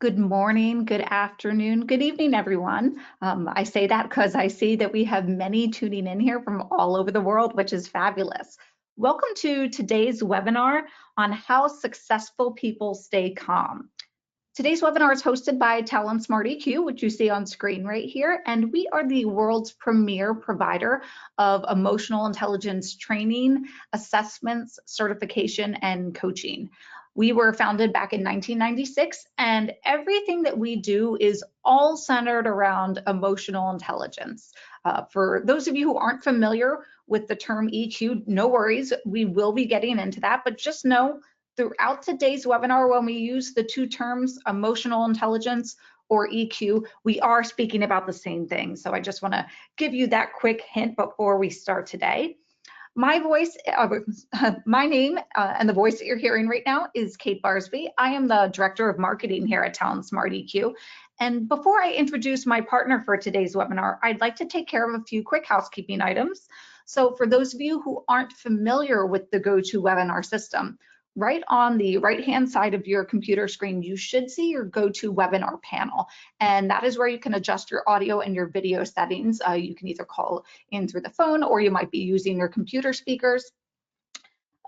Good morning, good afternoon, good evening, everyone. I say that because I see that we have many tuning in here from all over the world, which is fabulous. Welcome to today's webinar on how successful people stay calm. Today's webinar is hosted by Talent Smart EQ, which you see on screen right here, and we are the world's premier provider of emotional intelligence training, assessments, certification, and coaching. We were founded back in 1996, and everything that we do is all centered around emotional intelligence. For those of you who aren't familiar with the term EQ, no worries, we will be getting into that, but just know throughout today's webinar, when we use the two terms emotional intelligence or EQ, we are speaking about the same thing. So I just want to give you that quick hint before we start today. My voice, my name and the voice that you're hearing right now is Kate Barsby. I am the Director of Marketing here at Talent Smart EQ. And before I introduce my partner for today's webinar, I'd like to take care of a few quick housekeeping items. So for those of you who aren't familiar with the GoToWebinar system, right on the right-hand side of your computer screen, you should see your GoToWebinar panel. And that is where you can adjust your audio and your video settings. You can either call in through the phone or you might be using your computer speakers.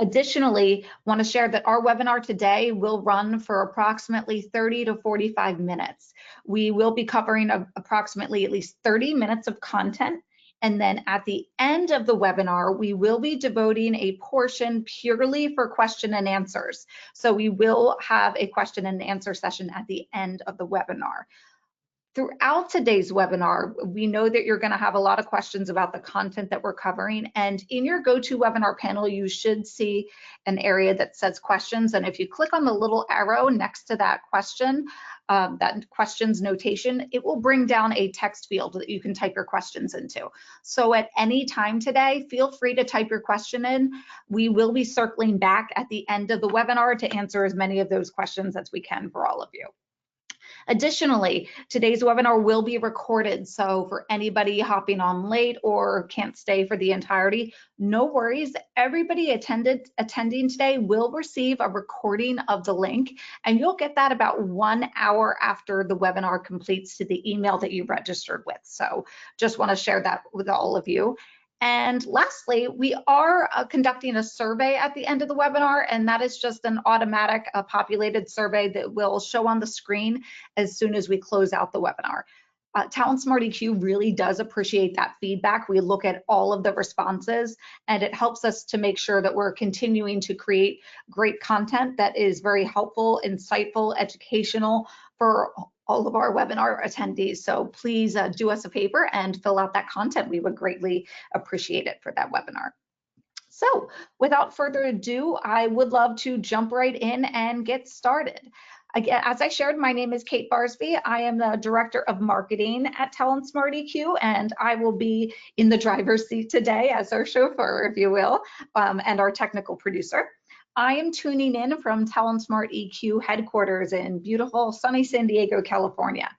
Additionally, want to share that our webinar today will run for approximately 30 to 45 minutes. We will be covering approximately at least 30 minutes of content. And then at the end of the webinar, we will be devoting a portion purely for question and answers. So we will have a question and answer session at the end of the webinar. Throughout today's webinar, we know that you're going to have a lot of questions about the content that we're covering. And in your GoToWebinar panel, you should see an area that says questions. And if you click on the little arrow next to that question, that questions notation, it will bring down a text field that you can type your questions into. So at any time today, feel free to type your question in. We will be circling back at the end of the webinar to answer as many of those questions as we can for all of you. Additionally, today's webinar will be recorded, so for anybody hopping on late or can't stay for the entirety, no worries. Everybody attending today will receive a recording of the link, and you'll get that about 1 hour after the webinar completes to the email that you registered with. So just want to share that with all of you. And lastly, we are conducting a survey at the end of the webinar, and that is just an automatic populated survey that will show on the screen as soon as we close out the webinar. Talent Smart EQ really does appreciate that feedback. We look at all of the responses, and it helps us to make sure that we're continuing to create great content that is very helpful, insightful, educational for all of our webinar attendees. So please do us a favor and fill out that content. We would greatly appreciate it for that webinar. So without further ado, I would love to jump right in and get started. Again, as I shared, my name is Kate Barsby. I am the Director of Marketing at Talent Smart EQ, and I will be in the driver's seat today as our chauffeur, if you will, and our technical producer. I am tuning in from Talent Smart EQ headquarters in beautiful sunny San Diego, California.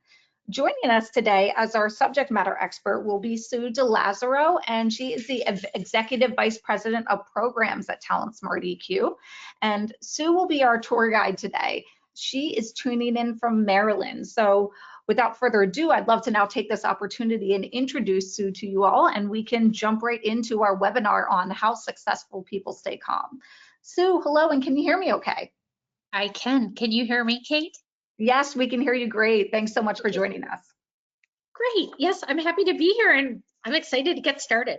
Joining us today as our subject matter expert will be Sue DeLazzaro, and she is the Executive Vice President of Programs at Talent Smart EQ. And Sue will be our tour guide today. She is tuning in from Maryland. So without further ado, I'd love to now take this opportunity and introduce Sue to you all, and we can jump right into our webinar on how successful people stay calm. Sue, hello, and can you hear me okay? I can. Can you hear me, Kate? Yes, we can hear you great. Thanks so much for joining us. Great. Yes, I'm happy to be here and I'm excited to get started.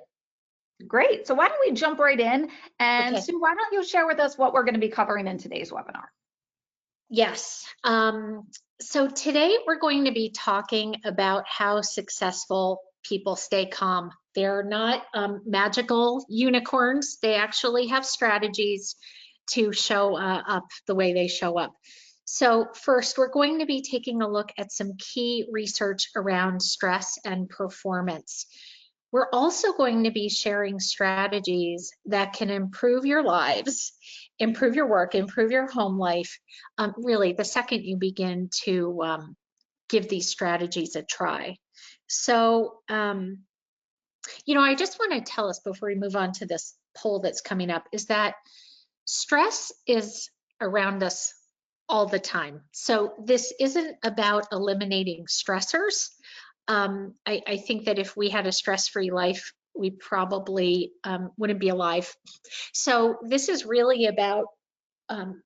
Great. So why don't we jump right in? And Okay. Sue, why don't you share with us what we're going to be covering in today's webinar? Yes. So today we're going to be talking about how successful people stay calm. They're not magical unicorns. They actually have strategies to show up the way they show up. So first, we're going to be taking a look at some key research around stress and performance. We're also going to be sharing strategies that can improve your lives, improve your work, improve your home life, really the second you begin to give these strategies a try. So, I just want to tell us before we move on to this poll that's coming up is that stress is around us all the time. So this isn't about eliminating stressors. I think that if we had a stress-free life, we probably wouldn't be alive. So this is really about um,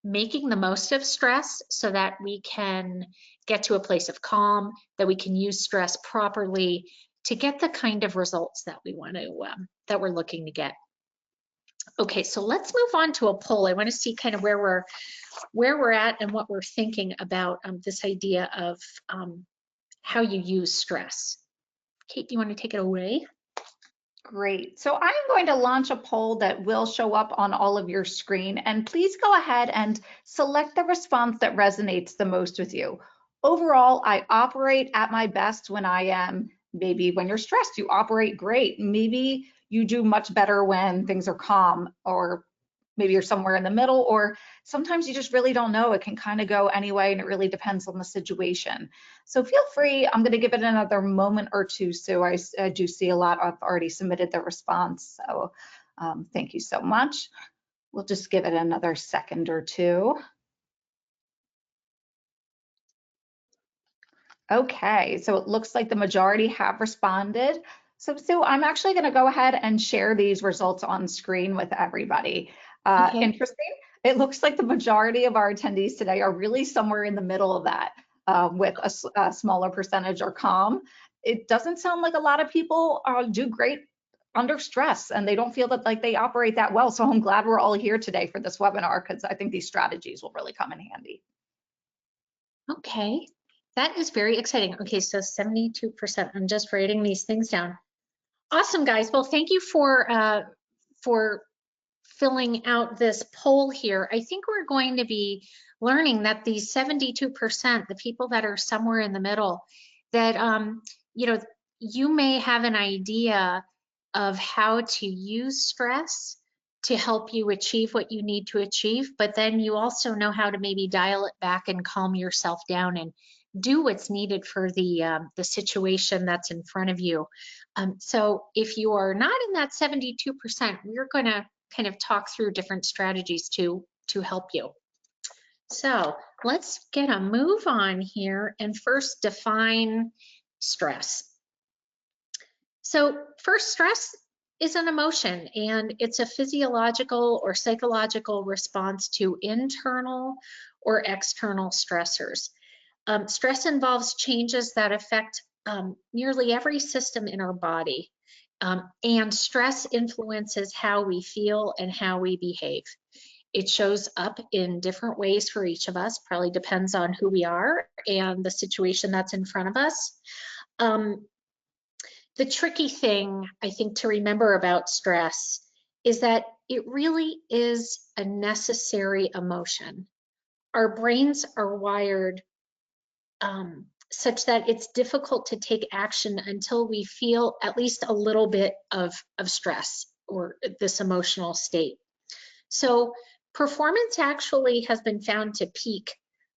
making the most of stress so that we can get to a place of calm, that we can use stress properly to get the kind of results that we want to, that we're looking to get. Okay, so let's move on to a poll. I want to see kind of where we're at and what we're thinking about this idea of how you use stress. Kate, do you want to take it away? Great. So I'm going to launch a poll that will show up on all of your screen, and please go ahead and select the response that resonates the most with you. Overall, I operate at my best when I am, maybe when you're stressed, you operate great. Maybe you do much better when things are calm, or maybe you're somewhere in the middle, or sometimes you just really don't know. It can kind of go anyway, and it really depends on the situation. So feel free. I'm going to give it another moment or two. So I do see a lot have already submitted their response. So thank you so much. We'll just give it another second or two. Okay, so it looks like the majority have responded. So Sue, I'm actually going to go ahead and share these results on screen with everybody. Okay. Interesting. It looks like the majority of our attendees today are really somewhere in the middle of that, with a smaller percentage are calm. It doesn't sound like a lot of people do great under stress, and they don't feel that like they operate that well. So I'm glad we're all here today for this webinar, because I think these strategies will really come in handy. Okay. That is very exciting. Okay, so 72%. I'm just writing these things down. Awesome, guys. Well, thank you for filling out this poll here. I think we're going to be learning that these 72%, the people that are somewhere in the middle, that you know, you may have an idea of how to use stress to help you achieve what you need to achieve, but then you also know how to maybe dial it back and calm yourself down and do what's needed for the situation that's in front of you. So if you are not in that 72%, we're going to kind of talk through different strategies to help you. So let's get a move on here and first define stress. So first, stress is an emotion, and it's a physiological or psychological response to internal or external stressors. Stress involves changes that affect nearly every system in our body. And stress influences how we feel and how we behave. It shows up in different ways for each of us, probably depends on who we are and the situation that's in front of us. The tricky thing, I think, to remember about stress is that it really is a necessary emotion. Our brains are wired such that it's difficult to take action until we feel at least a little bit of stress or this emotional state. So performance actually has been found to peak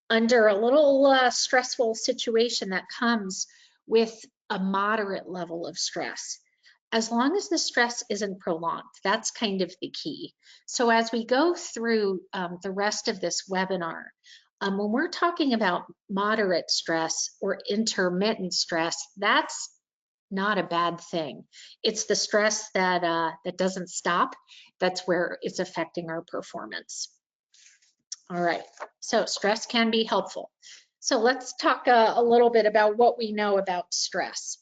under a little stressful situation that comes with a moderate level of stress. As long as the stress isn't prolonged, that's kind of the key. So as we go through the rest of this webinar, when we're talking about moderate stress or intermittent stress, that's not a bad thing. It's the stress that doesn't stop. That's where it's affecting our performance. All right, so stress can be helpful. So let's talk a little bit about what we know about stress.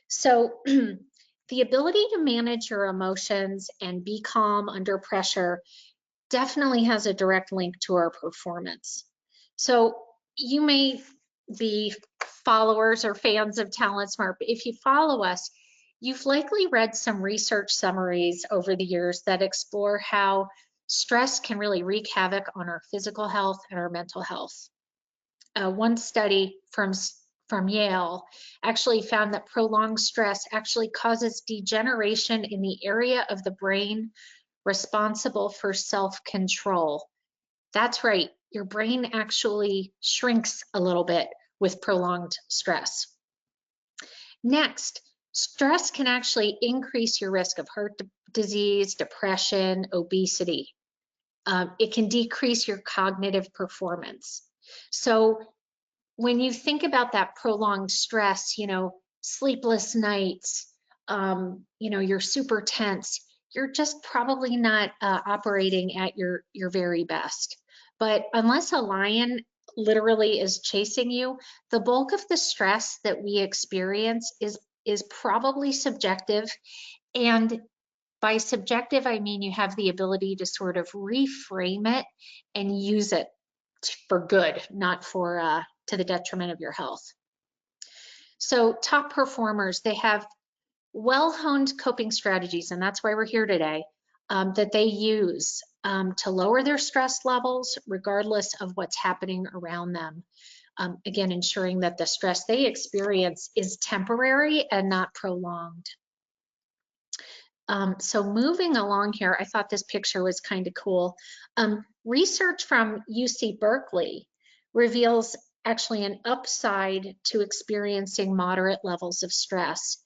So the ability to manage your emotions and be calm under pressure definitely has a direct link to our performance. So you may be followers or fans of Talent Smart, but if you follow us, you've likely read some research summaries over the years that explore how stress can really wreak havoc on our physical health and our mental health. One study from Yale actually found that prolonged stress actually causes degeneration in the area of the brain responsible for self-control. That's right, your brain actually shrinks a little bit with prolonged stress. Next, stress can actually increase your risk of heart disease, depression, obesity. It can decrease your cognitive performance. So when you think about that prolonged stress, sleepless nights, you're super tense, you're just probably not operating at your very best. But unless a lion literally is chasing you, the bulk of the stress that we experience is probably subjective. And by subjective, I mean you have the ability to sort of reframe it and use it for good, not for to the detriment of your health. So top performers, they have well-honed coping strategies, and that's why we're here today, that they use to lower their stress levels regardless of what's happening around them. Again, ensuring that the stress they experience is temporary and not prolonged. So moving along here, I thought this picture was kind of cool. Research from UC Berkeley reveals actually an upside to experiencing moderate levels of stress.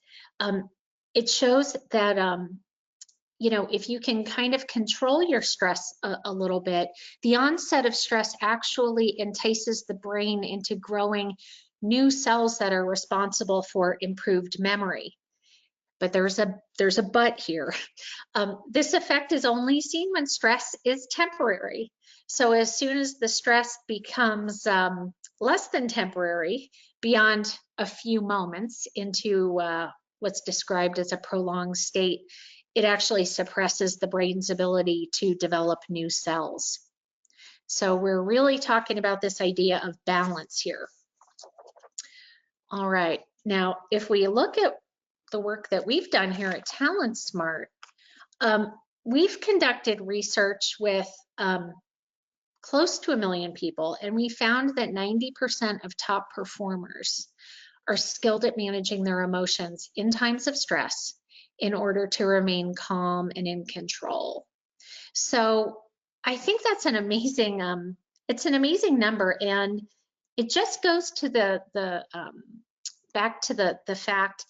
It shows that, if you can kind of control your stress a little bit, the onset of stress actually entices the brain into growing new cells that are responsible for improved memory. But there's a but here. This effect is only seen when stress is temporary. So as soon as the stress becomes less than temporary, beyond a few moments into what's described as a prolonged state, it actually suppresses the brain's ability to develop new cells. So we're really talking about this idea of balance here. All right, now if we look at the work that we've done here at Talent Smart, we've conducted research with close to 1 million people, and we found that 90% of top performers are skilled at managing their emotions in times of stress in order to remain calm and in control. So I think that's an amazing, it's an amazing number, and it just goes to back to the fact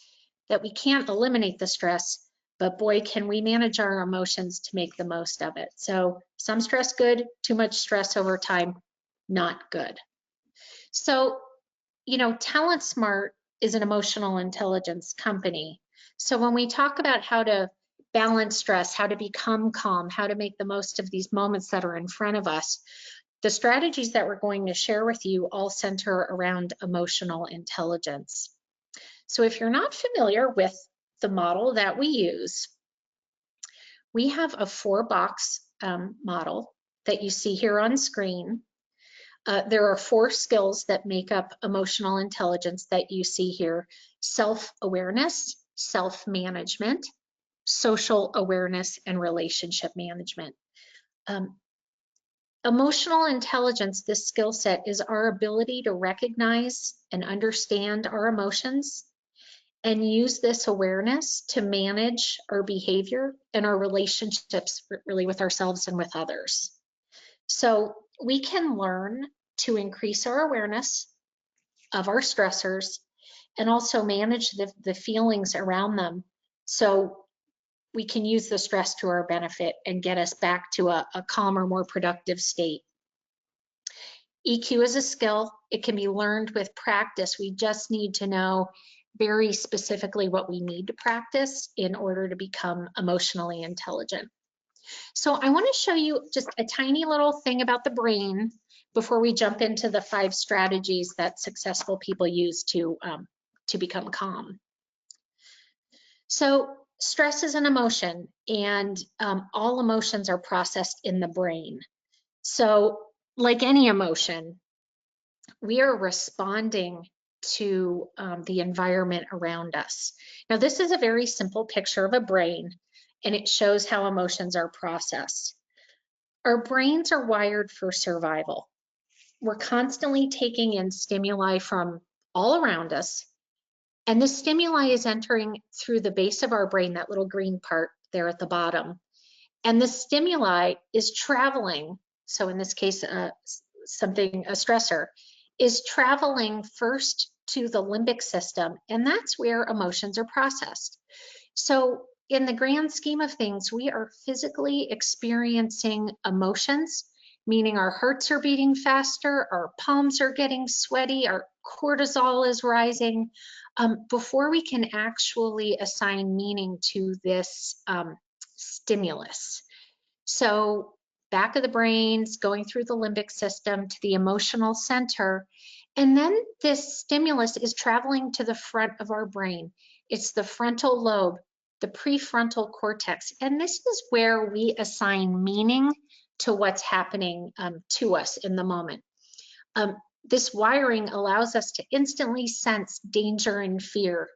that we can't eliminate the stress, but boy, can we manage our emotions to make the most of it. So some stress good, too much stress over time, not good. So, Talent Smart is an emotional intelligence company. So when we talk about how to balance stress, how to become calm, how to make the most of these moments that are in front of us, the strategies that we're going to share with you all center around emotional intelligence. So if you're not familiar with the model that we use, we have a 4-box model that you see here on screen. There are 4 skills that make up emotional intelligence that you see here: self-awareness, self-management, social awareness, and relationship management. Emotional intelligence, this skill set, is our ability to recognize and understand our emotions and use this awareness to manage our behavior and our relationships really with ourselves and with others. So we can learn to increase our awareness of our stressors and also manage the feelings around them, so we can use the stress to our benefit and get us back to a calmer, more productive state. EQ is a skill. It can be learned with practice. We just need to know very specifically what we need to practice in order to become emotionally intelligent. So I want to show you just a tiny little thing about the brain before we jump into the 5 strategies that successful people use to become calm. So stress is an emotion, and all emotions are processed in the brain. So like any emotion, we are responding to the environment around us. Now, this is a very simple picture of a brain, and it shows how emotions are processed. Our brains are wired for survival. We're constantly taking in stimuli from all around us, and the stimuli is entering through the base of our brain, that little green part there at the bottom. And the stimuli is traveling, so in this case, a stressor, is traveling first to the limbic system, and that's where emotions are processed. So in the grand scheme of things, we are physically experiencing emotions, meaning our hearts are beating faster, our palms are getting sweaty, our cortisol is rising, before we can actually assign meaning to this stimulus. So back of the brain's going through the limbic system to the emotional center. And then this stimulus is traveling to the front of our brain. It's the frontal lobe, the prefrontal cortex. And this is where we assign meaning to what's happening to us in the moment. This wiring allows us to instantly sense danger and fear.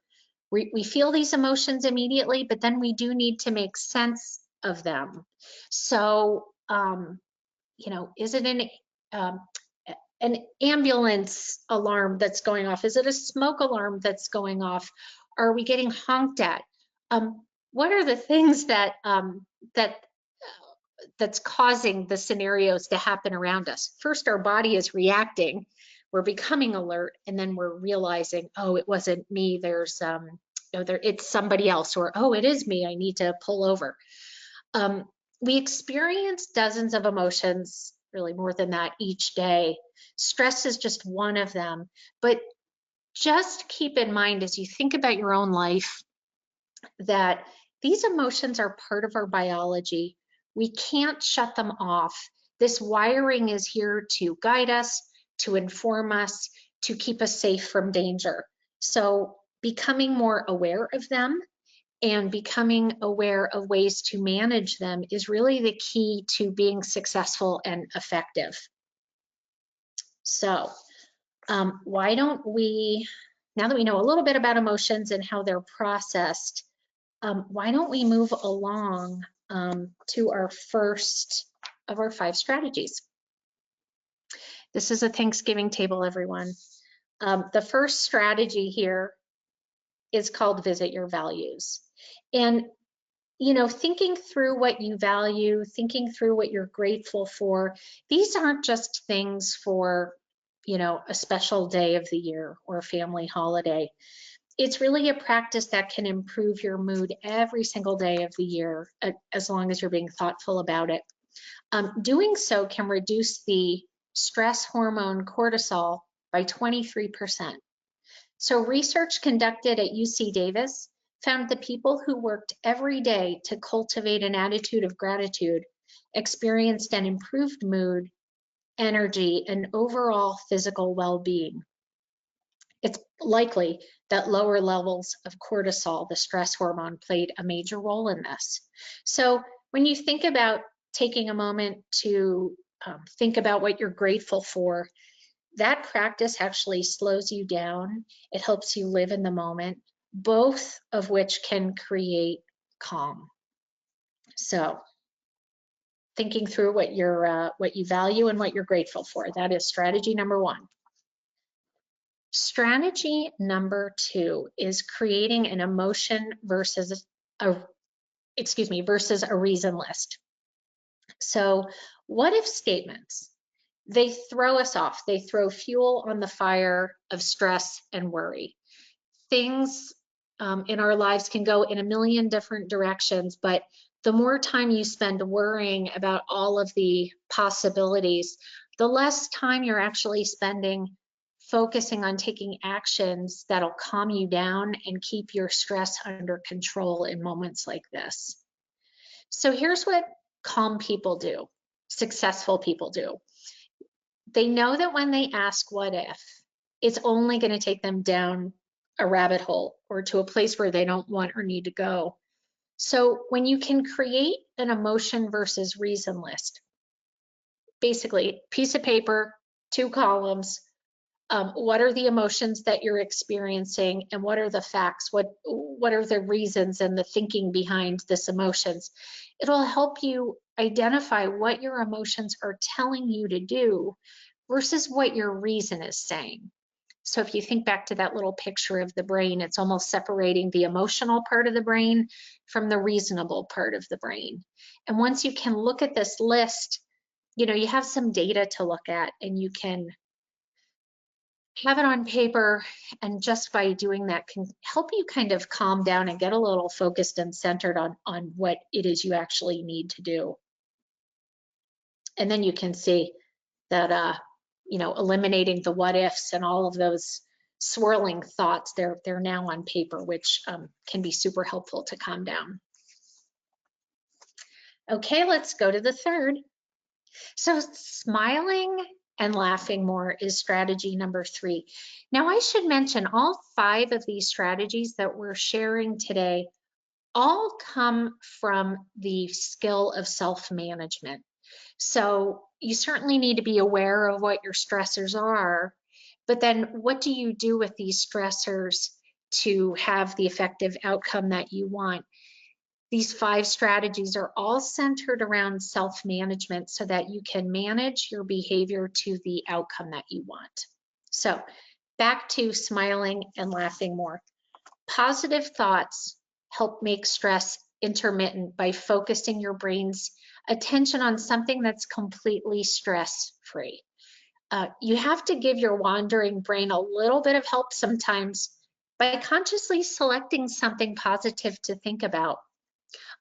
We feel these emotions immediately, but then we do need to make sense of them. So, is it an ambulance alarm that's going off? Is it a smoke alarm that's going off? Are we getting honked at? What are the things that's causing the scenarios to happen around us? First, our body is reacting. We're becoming alert, and then we're realizing, oh, it wasn't me. It's somebody else, or oh, it is me. I need to pull over. We experience dozens of emotions, really more than that, each day. Stress is just one of them. But just keep in mind as you think about your own life that these emotions are part of our biology. We can't shut them off. This wiring is here to guide us, to inform us, to keep us safe from danger. So becoming more aware of them and becoming aware of ways to manage them is really the key to being successful and effective. So why don't we, now that we know a little bit about emotions and how they're processed, why don't we move along to our first of our 5 strategies. This is a Thanksgiving table, everyone. The first strategy here is called Visit Your Values. And thinking through what you value, thinking through what you're grateful for, these aren't just things for, a special day of the year or a family holiday. It's really a practice that can improve your mood every single day of the year, as long as you're being thoughtful about it. Doing so can reduce the stress hormone cortisol by 23%. So research conducted at UC Davis found the people who worked every day to cultivate an attitude of gratitude experienced an improved mood, energy, and overall physical well-being. It's likely that lower levels of cortisol, the stress hormone, played a major role in this. So when you think about taking a moment to think about what you're grateful for, that practice actually slows you down. It helps you live in the moment, both of which can create calm. So thinking through what you value and what you're grateful for, that is strategy number 1. Strategy number 2 is creating an emotion versus a reason list. So what if statements? They throw us off. They throw fuel on the fire of stress and worry. Things in our lives can go in a million different directions, but the more time you spend worrying about all of the possibilities, the less time you're actually spending focusing on taking actions that'll calm you down and keep your stress under control in moments like this. So here's what calm people do, successful people do. They know that when they ask what if, it's only going to take them down a rabbit hole or to a place where they don't want or need to go. So when you can create an emotion versus reason list, basically piece of paper, 2 columns, what are the emotions that you're experiencing and what are the facts, what are the reasons and the thinking behind this emotions. It'll help you identify what your emotions are telling you to do versus what your reason is saying. So if you think back to that little picture of the brain, it's almost separating the emotional part of the brain from the reasonable part of the brain. And once you can look at this list, you have some data to look at and you can have it on paper, and just by doing that can help you kind of calm down and get a little focused and centered on what it is you actually need to do. And then you can see that, eliminating the what ifs and all of those swirling thoughts, they're now on paper, which can be super helpful to calm down. Okay, let's go to the third. So smiling and laughing more is strategy number 3. Now I should mention all 5 of these strategies that we're sharing today all come from the skill of self-management. So you certainly need to be aware of what your stressors are, but then what do you do with these stressors to have the effective outcome that you want? These 5 strategies are all centered around self-management so that you can manage your behavior to the outcome that you want. So back to smiling and laughing more. Positive thoughts help make stress intermittent by focusing your brain's attention on something that's completely stress-free. You have to give your wandering brain a little bit of help sometimes by consciously selecting something positive to think about.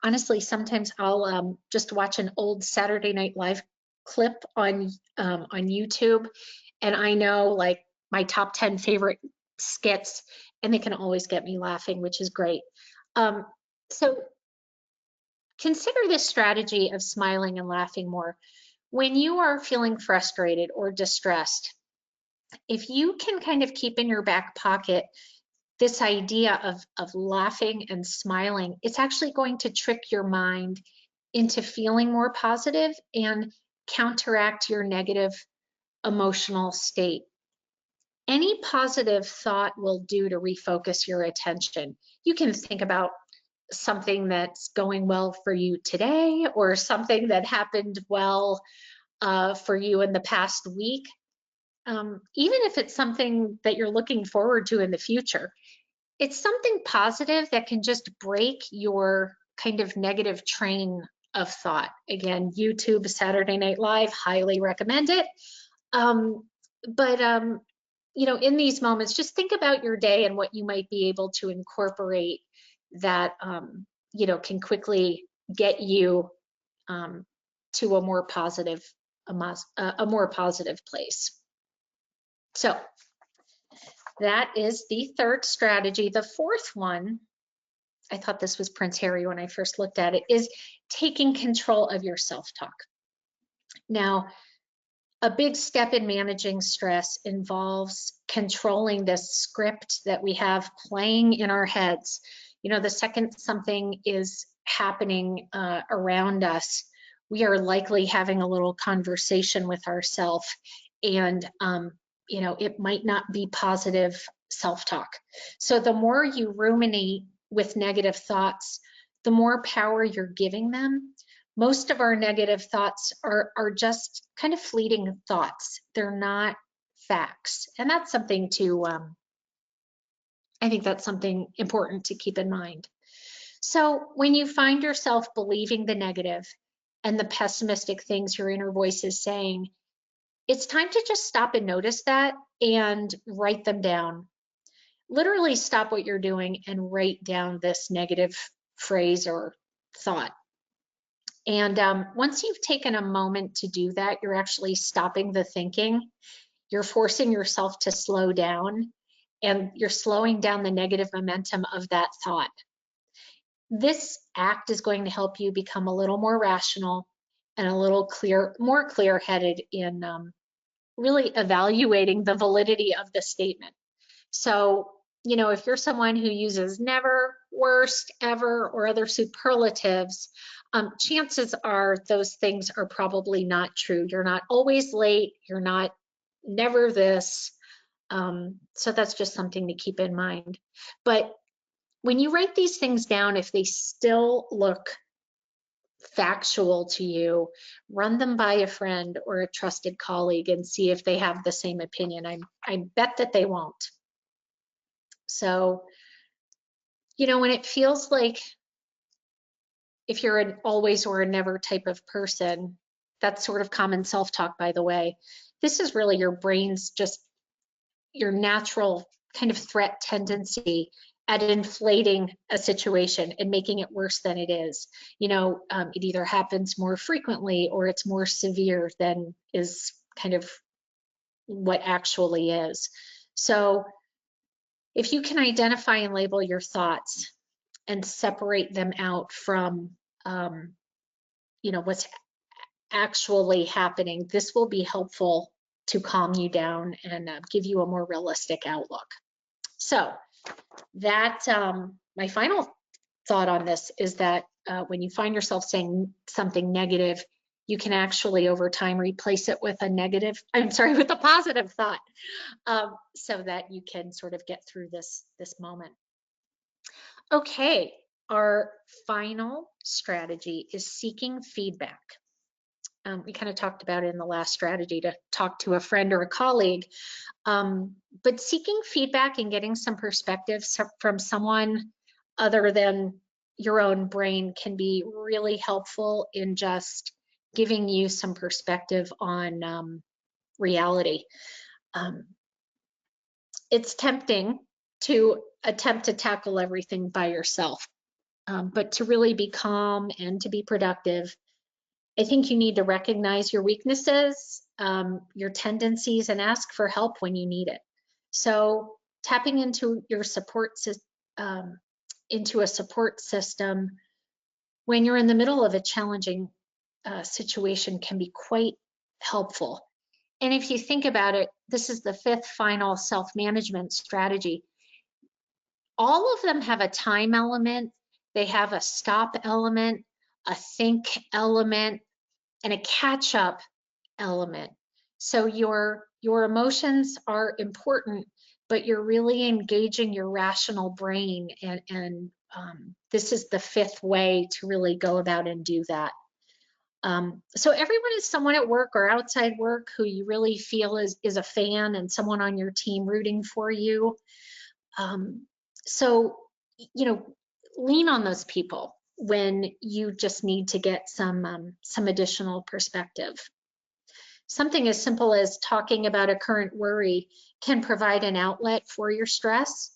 Honestly, sometimes I'll just watch an old Saturday Night Live clip on YouTube, and I know like my top 10 favorite skits, and they can always get me laughing, which is great. So consider this strategy of smiling and laughing more. When you are feeling frustrated or distressed, if you can kind of keep in your back pocket this idea of laughing and smiling, it's actually going to trick your mind into feeling more positive and counteract your negative emotional state. Any positive thought will do to refocus your attention. You can think about something that's going well for you today, or something that happened well for you in the past week. Even if it's something that you're looking forward to in the future, it's something positive that can just break your kind of negative train of thought. Again, YouTube, Saturday Night Live, highly recommend it. In these moments, just think about your day and what you might be able to incorporate that, can quickly get you to a more positive, a more positive place. So that is the third strategy. The fourth one, I thought this was Prince Harry when I first looked at it, is taking control of your self-talk. Now, a big step in managing stress involves controlling this script that we have playing in our heads. The second something is happening around us, we are likely having a little conversation with ourselves, and it might not be positive self-talk. So the more you ruminate with negative thoughts, the more power you're giving them. Most of our negative thoughts are just kind of fleeting thoughts. They're not facts. And that's something to, I think that's something important to keep in mind. So when you find yourself believing the negative and the pessimistic things your inner voice is saying, it's time to just stop and notice that and write them down. Literally stop what you're doing and write down this negative phrase or thought. And once you've taken a moment to do that, you're actually stopping the thinking. You're forcing yourself to slow down, and you're slowing down the negative momentum of that thought. This act is going to help you become a little more rational and a little more clear-headed in really evaluating the validity of the statement. So, if you're someone who uses never, worst, ever, or other superlatives, chances are those things are probably not true. You're not always late. You're not never this. So that's just something to keep in mind. But when you write these things down, if they still look factual to you, run them by a friend or a trusted colleague and see if they have the same opinion. I bet that they won't. So, when it feels like, if you're an always or a never type of person, that's sort of common self-talk, by the way. This is really your brain's just your natural kind of threat tendency at inflating a situation and making it worse than it is. You know, it either happens more frequently or it's more severe than is kind of what actually is. So if you can identify and label your thoughts and separate them out from, you know, what's actually happening, this will be helpful to calm you down and give you a more realistic outlook. So that my final thought on this is that when you find yourself saying something negative, you can actually over time replace it with with a positive thought, so that you can sort of get through this moment. Okay, our final strategy is seeking feedback. We kind of talked about it in the last strategy, to talk to a friend or a colleague, but seeking feedback and getting some perspective from someone other than your own brain can be really helpful in just giving you some perspective on reality. It's tempting to attempt to tackle everything by yourself, but to really be calm and to be productive, I think you need to recognize your weaknesses, your tendencies, and ask for help when you need it. So tapping into your into a support system when you're in the middle of a challenging situation can be quite helpful. And if you think about it, this is the fifth final self-management strategy. All of them have a time element, they have a stop element, a think element, and a catch-up element. So your emotions are important, but you're really engaging your rational brain, and this is the fifth way to really go about and do that. So everyone is someone at work or outside work who you really feel is a fan, and someone on your team rooting for you. So, you know, lean on those people when you just need to get some additional perspective. Something as simple as talking about a current worry can provide an outlet for your stress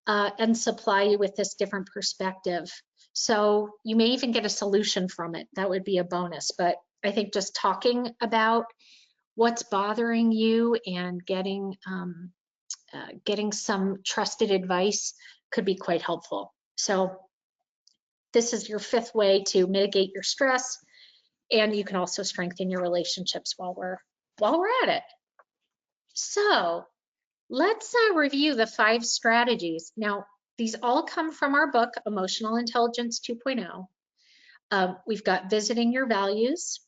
and supply you with this different perspective. So you may even get a solution from it. That would be a bonus. But I think just talking about what's bothering you and getting some trusted advice could be quite helpful. So this is your fifth way to mitigate your stress, and you can also strengthen your relationships while we're at it. So let's review the 5 strategies. Now, these all come from our book, Emotional Intelligence 2.0. We've got visiting your values,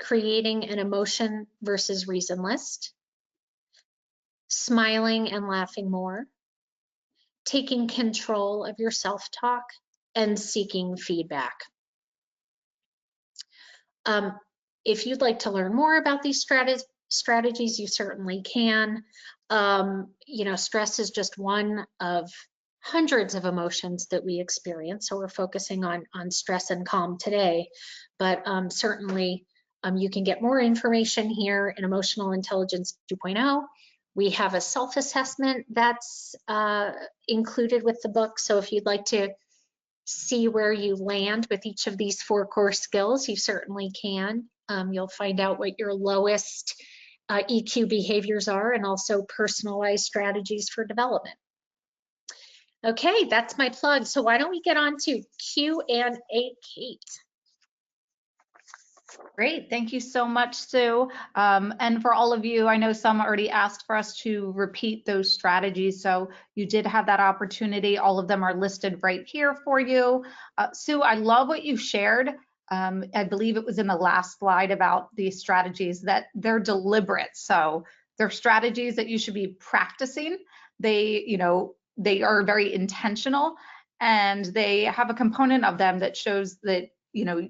creating an emotion versus reason list, smiling and laughing more, taking control of your self-talk, and seeking feedback. If you'd like to learn more about these strategies, you certainly can. You know, stress is just one of hundreds of emotions that we experience. So we're focusing on stress and calm today, but certainly you can get more information here in Emotional Intelligence 2.0. We have a self-assessment that's included with the book. So if you'd like to see where you land with each of these 4 core skills, you certainly can. You'll find out what your lowest EQ behaviors are, and also personalized strategies for development. Okay, that's my plug. So why don't we get on to Q&A, Kate? Great, thank you so much, Sue. And for all of you, I know some already asked for us to repeat those strategies, so you did have that opportunity. All of them are listed right here for you. Sue, I love what you shared. I believe it was in the last slide about these strategies, that they're deliberate. So they're strategies that you should be practicing. They, you know, they are very intentional, and they have a component of them that shows that, you know,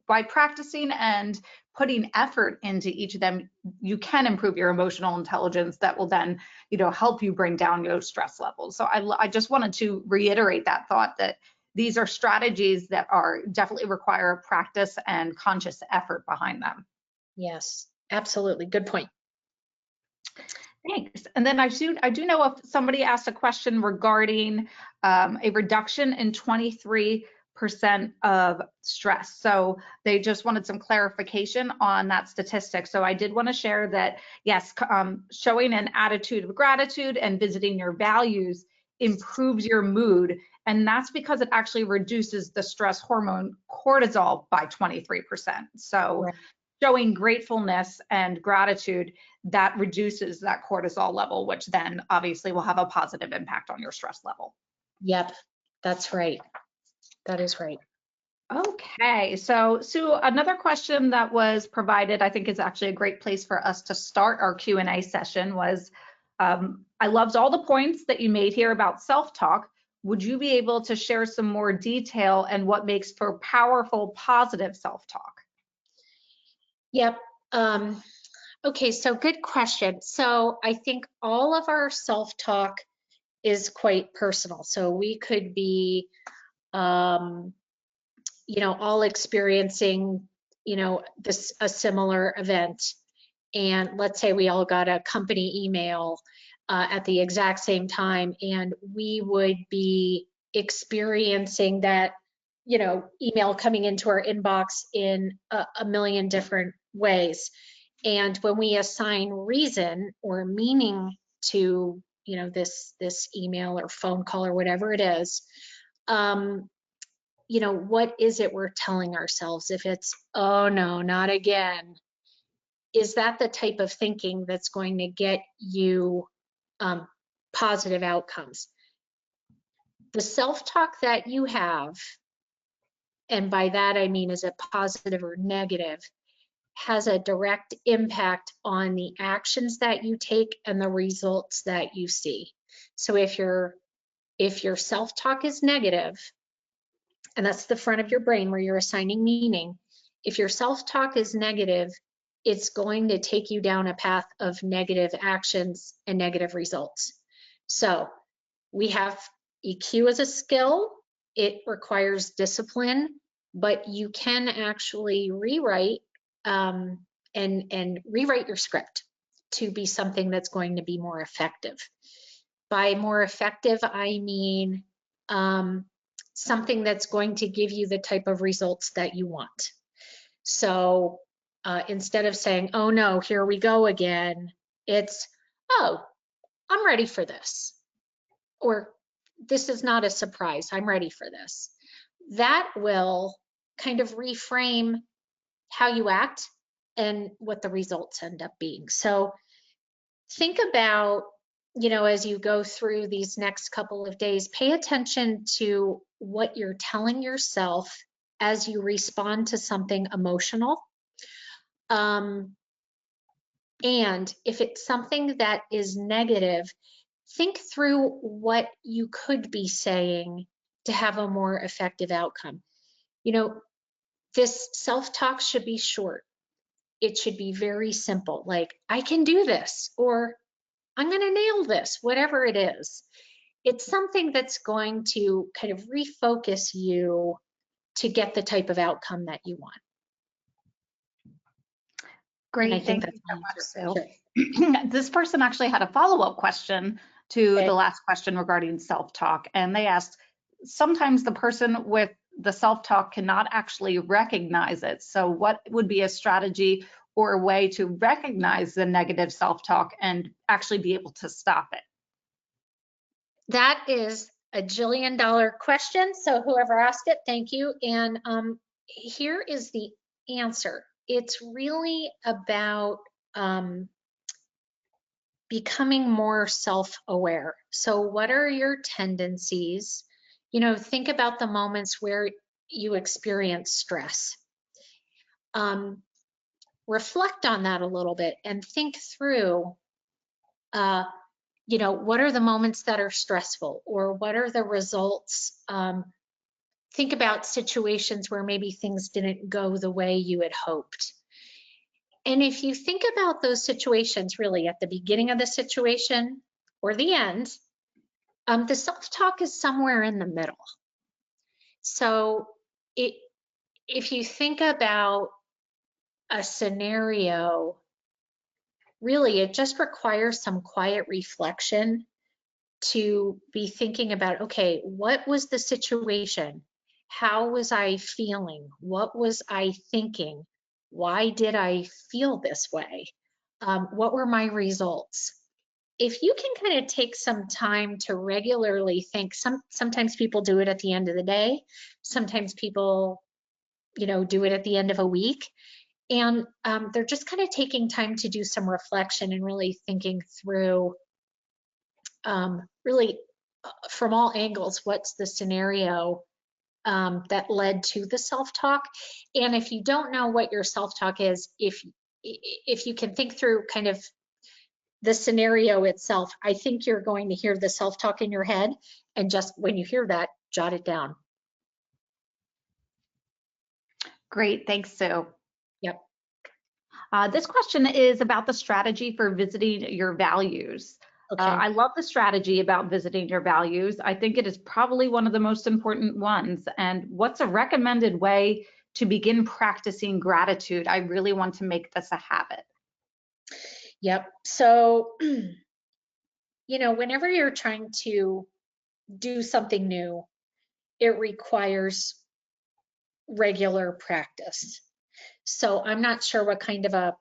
by practicing and putting effort into each of them, you can improve your emotional intelligence. That will then, you know, help you bring down your stress levels. So I just wanted to reiterate that thought, that these are strategies that are definitely require practice and conscious effort behind them. Yes, absolutely. Good point. Thanks. And then I do know if somebody asked a question regarding a reduction in 23% of stress. So they just wanted some clarification on that statistic. So I did want to share that, yes, showing an attitude of gratitude and visiting your values improves your mood. And that's because it actually reduces the stress hormone cortisol by 23%. So Right. showing gratefulness and gratitude, that reduces that cortisol level, which then obviously will have a positive impact on your stress level. Yep, that's right. That is right. Okay, so Sue, another question that was provided, I think is actually a great place for us to start our Q&A session was, I loved all the points that you made here about self-talk. Would you be able to share some more detail and what makes for powerful, positive self-talk? Yep. Okay, so good question. So I think all of our self-talk is quite personal. So we could be, all experiencing, a similar event. And let's say we all got a company email at the exact same time, and we would be experiencing that, email coming into our inbox in a million different ways. And when we assign reason or meaning to, this email or phone call or whatever it is, what is it we're telling ourselves? If it's, oh no, not again, is that the type of thinking that's going to get you positive outcomes? The self-talk that you have, and by that I mean is it positive or negative, has a direct impact on the actions that you take and the results that you see. So if your self-talk is negative, and that's the front of your brain where you're assigning meaning, if your self-talk is negative, it's going to take you down a path of negative actions and negative results. So we have EQ as a skill. It requires discipline, but you can actually rewrite and rewrite your script to be something that's going to be more effective. By more effective, I mean something that's going to give you the type of results that you want. So instead of saying, oh no, here we go again, it's, oh, I'm ready for this. Or this is not a surprise, I'm ready for this. That will kind of reframe how you act and what the results end up being. So think about, as you go through these next couple of days, pay attention to what you're telling yourself as you respond to something emotional. And if it's something that is negative, think through what you could be saying to have a more effective outcome. This self-talk should be short. It should be very simple, like, I can do this, or I'm going to nail this, whatever it is. It's something that's going to kind of refocus you to get the type of outcome that you want. Great, thank you so much, Sue. This person actually had a follow-up question to the last question regarding self-talk, and they asked, sometimes the person with the self-talk cannot actually recognize it. So what would be a strategy or a way to recognize the negative self-talk and actually be able to stop it? That is a $1 jillion question. So whoever asked it, thank you. And here is the answer. It's really about becoming more self-aware. So what are your tendencies? Think about the moments where you experience stress. Reflect on that a little bit and think through, what are the moments that are stressful, or what are the results? Think about situations where maybe things didn't go the way you had hoped. And if you think about those situations really at the beginning of the situation or the end, the self-talk is somewhere in the middle. So if you think about a scenario really it just requires some quiet reflection to be thinking about, okay, what was the situation? How was I feeling? What was I thinking? Why did I feel this way? What were my results? If you can kind of take some time to regularly think, sometimes people do it at the end of the day, sometimes people, do it at the end of a week, and they're just kind of taking time to do some reflection and really thinking through, really from all angles, what's the scenario that led to the self-talk. And if you don't know what your self-talk is, if you can think through kind of the scenario itself, I think you're going to hear the self-talk in your head, and just when you hear that, jot it down. Great, thanks, Sue. Yep. This question is about the strategy for visiting your values. Okay. I love the strategy about visiting your values. I think it is probably one of the most important ones. And what's a recommended way to begin practicing gratitude? I really want to make this a habit. Yep. So, whenever you're trying to do something new, it requires regular practice. So I'm not sure what kind of a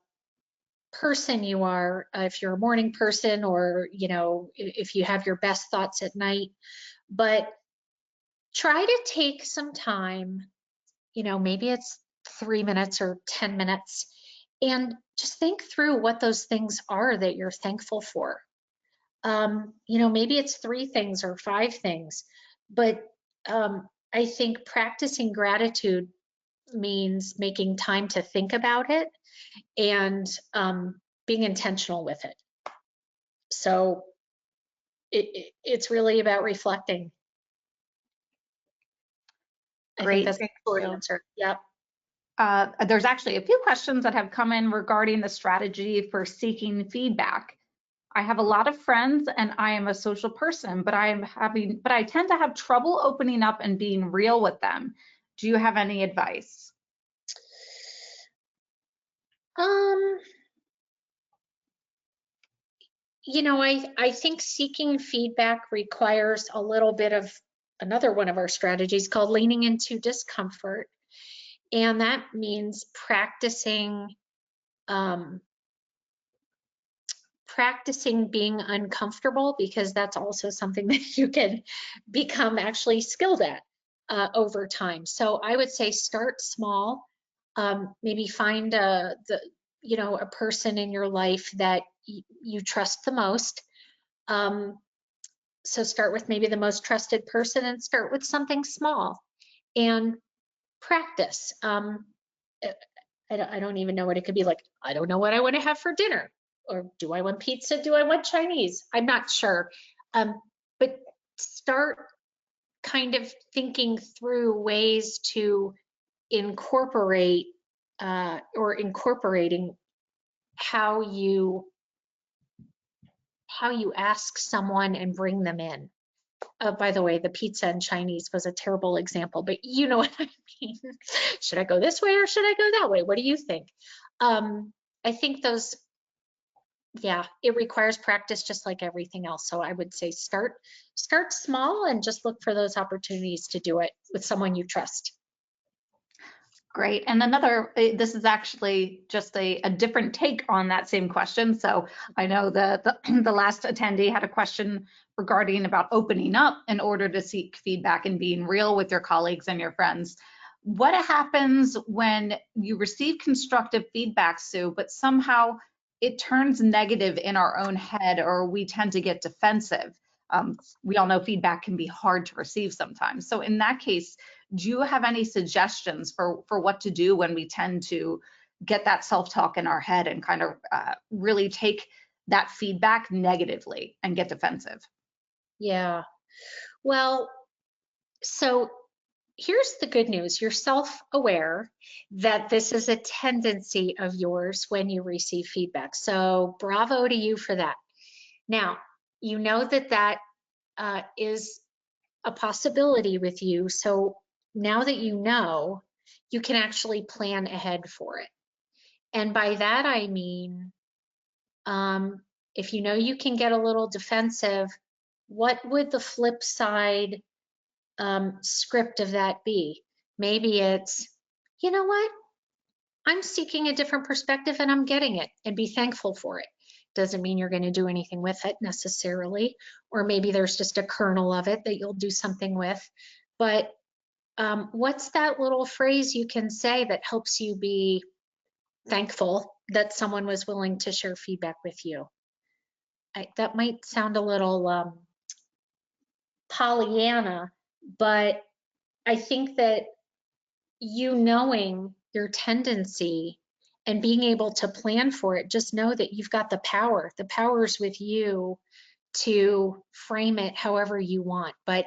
person you are, if you're a morning person, or, if you have your best thoughts at night, but try to take some time, maybe it's 3 minutes or 10 minutes, and just think through what those things are that you're thankful for. Maybe it's 3 things or 5 things, but I think practicing gratitude means making time to think about it and being intentional with it. So it's really about reflecting. I think Great, that's the thank short you. answer. Yep. There's actually a few questions that have come in regarding the strategy for seeking feedback. I have a lot of friends and I am a social person, but I tend to have trouble opening up and being real with them. Do you have any advice? Um, I think seeking feedback requires a little bit of another one of our strategies called leaning into discomfort. And that means um, practicing being uncomfortable, because that's also something that you can become actually skilled at over time. So I would say start small. Maybe find a person in your life that you trust the most. So start with maybe the most trusted person and start with something small and practice. I don't even know what it could be like. I don't know what I want to have for dinner. Or do I want pizza? Do I want Chinese? I'm not sure. But start kind of thinking through ways to incorporate or incorporating how you ask someone and bring them in. By the way, the pizza and Chinese was a terrible example, but you know what I mean. Should I go this way or should I go that way? What do you think? I think it requires practice just like everything else. So I would say start small and just look for those opportunities to do it with someone you trust. Great. And this is actually just a different take on that same question. So I know the last attendee had a question regarding about opening up in order to seek feedback and being real with your colleagues and your friends. What happens when you receive constructive feedback, Sue, but somehow it turns negative in our own head, or we tend to get defensive? We all know feedback can be hard to receive sometimes. So in that case, do you have any suggestions for what to do when we tend to get that self-talk in our head and kind of really take that feedback negatively and get defensive? Yeah. Well, so here's the good news. You're self-aware that this is a tendency of yours when you receive feedback. So bravo to you for that. Now, you know that is a possibility with you. So now that you know, you can actually plan ahead for it. And by that, I mean, If you know you can get a little defensive, what would the flip side script of that be? Maybe it's, you know what? I'm seeking a different perspective and I'm getting it, and be thankful for it. Doesn't mean you're going to do anything with it necessarily, or maybe there's just a kernel of it that you'll do something with. But what's that little phrase you can say that helps you be thankful that someone was willing to share feedback with you? That might sound a little Pollyanna, but I think that you knowing your tendency and being able to plan for it, just know that you've got the power. The power's with you to frame it however you want. But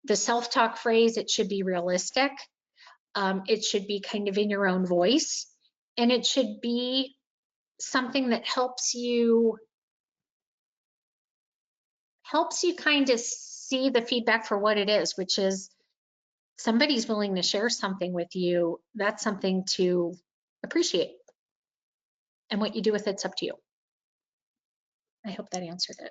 the self-talk phrase, it should be realistic. It should be kind of in your own voice, and it should be something that helps you kind of see the feedback for what it is, which is somebody's willing to share something with you. That's something to appreciate. And what you do with it's up to you. I hope that answered it.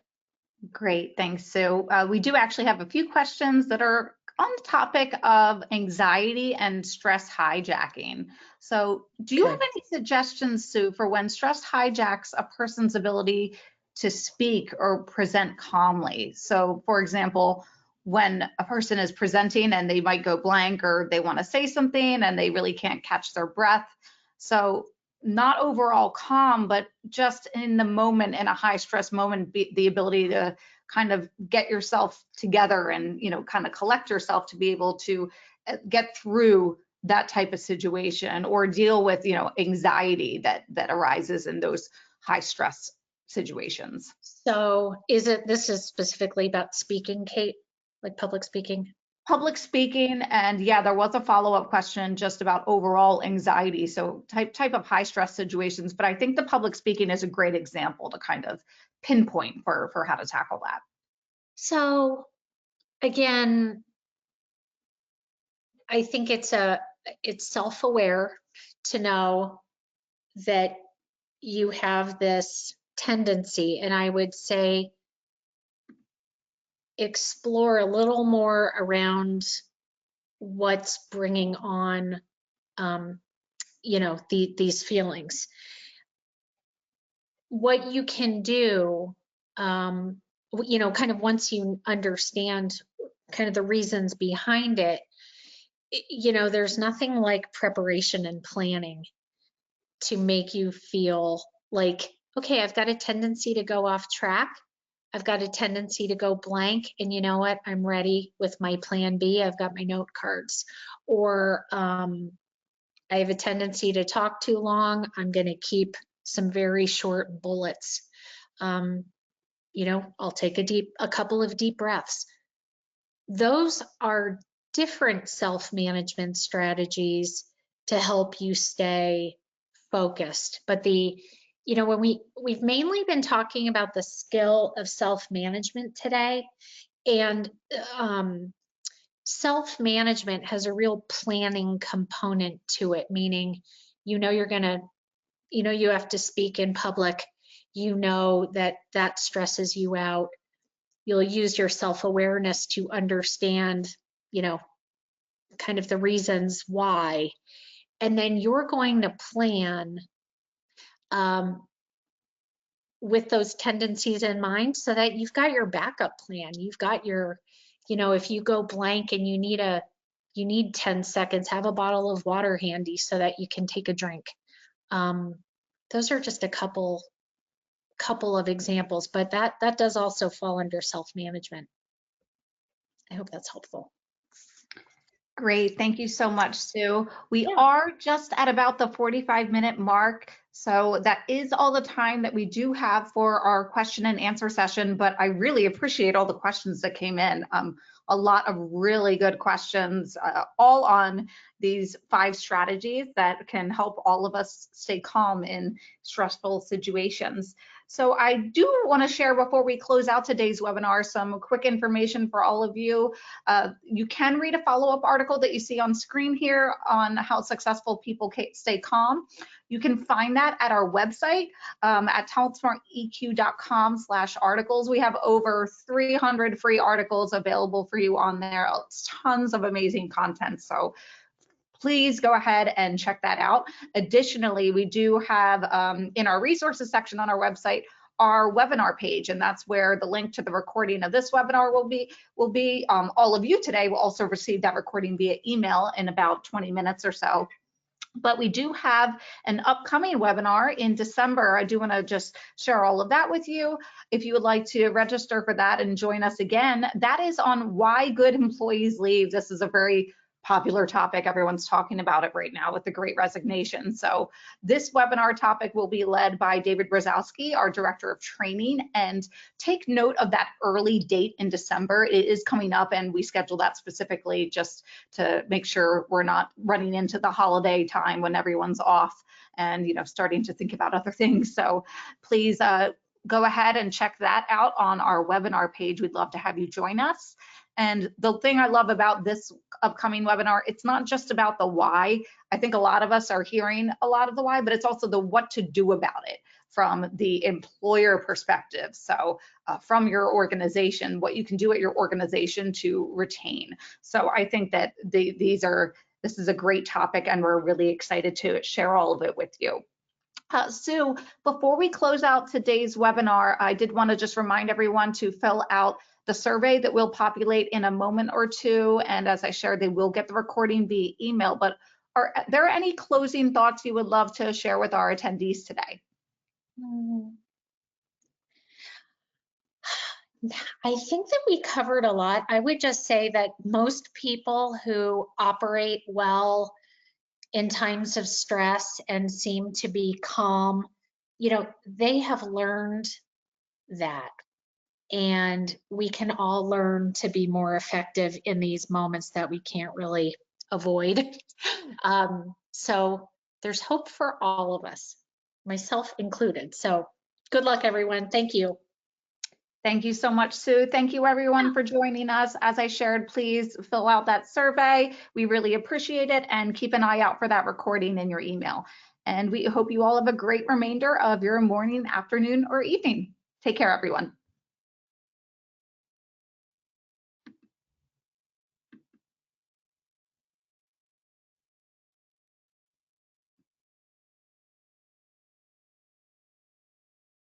Great, thanks, Sue. We do actually have a few questions that are on the topic of anxiety and stress hijacking. So do you have any suggestions, Sue, for when stress hijacks a person's ability to speak or present calmly? So for example, when a person is presenting and they might go blank, or they want to say something and they really can't catch their breath. So not overall calm, but just in the moment, in a high stress moment, the ability to kind of get yourself together and, you know, kind of collect yourself to be able to get through that type of situation, or deal with, you know, anxiety that arises in those high stress situations. So this is specifically about speaking, Kate, like public speaking? Public speaking, and yeah, there was a follow-up question just about overall anxiety, so type of high stress situations, but I think the public speaking is a great example to kind of pinpoint for how to tackle that. So again, I think it's self-aware to know that you have this tendency, and I would say explore a little more around what's bringing on you know, these feelings. What you can do, you know, kind of once you understand kind of the reasons behind it, you know, there's nothing like preparation and planning to make you feel like, okay, I've got a tendency to go off track. I've got a tendency to go blank, and you know what? I'm ready with my plan B. I've got my note cards. Or I have a tendency to talk too long. I'm going to keep some very short bullets. You know, I'll take a couple of deep breaths. Those are different self-management strategies to help you stay focused. But you know, when we've mainly been talking about the skill of self-management today, and self-management has a real planning component to it, meaning, you know, you have to speak in public, you know that stresses you out. You'll use your self-awareness to understand, you know, kind of the reasons why. And then you're going to plan with those tendencies in mind, so that you've got your backup plan. You've got your, you know, if you go blank and you need 10 seconds, have a bottle of water handy so that you can take a drink. Those are just a couple of examples, but that does also fall under self-management. I hope that's helpful. Great, thank you so much, Sue. We are just at about the 45-minute mark, so that is all the time that we do have for our question and answer session, but I really appreciate all the questions that came in. A lot of really good questions, all on these 5 strategies that can help all of us stay calm in stressful situations. So I do want to share before we close out today's webinar some quick information for all of you. You can read a follow-up article that you see on screen here on how successful people stay calm. You can find that at our website at talentsmarteq.com/articles. We have over 300 free articles available for you on there. Tons of amazing content. So please go ahead and check that out. Additionally, we do have in our resources section on our website our webinar page, and that's where the link to the recording of this webinar will be. All of you today will also receive that recording via email in about 20 minutes or so. But we do have an upcoming webinar in December. I do want to just share all of that with you. If you would like to register for that and join us again, that is on why good employees leave. This is a very popular topic. Everyone's talking about it right now with the Great Resignation. So this webinar topic will be led by David Brzezowski, our Director of Training, and take note of that early date in December. It is coming up, and we schedule that specifically just to make sure we're not running into the holiday time when everyone's off and starting to think about other things. So please go ahead and check that out on our webinar page. We'd love to have you join us. And the thing I love about this upcoming webinar, it's not just about the why. I think a lot of us are hearing a lot of the why, but it's also the what to do about it from the employer perspective. So from your organization, what you can do at your organization to retain. So I think that this is a great topic, and we're really excited to share all of it with you. Sue, before we close out today's webinar, I did want to just remind everyone to fill out the survey that will populate in a moment or two. And as I shared, they will get the recording via email. But are there any closing thoughts you would love to share with our attendees today? I think that we covered a lot. I would just say that most people who operate well in times of stress and seem to be calm, they have learned that. And we can all learn to be more effective in these moments that we can't really avoid. So there's hope for all of us, myself included. So good luck, everyone. Thank you. Thank you so much, Sue. Thank you, everyone, for joining us. As I shared, please fill out that survey. We really appreciate it, and keep an eye out for that recording in your email. And we hope you all have a great remainder of your morning, afternoon, or evening. Take care, everyone.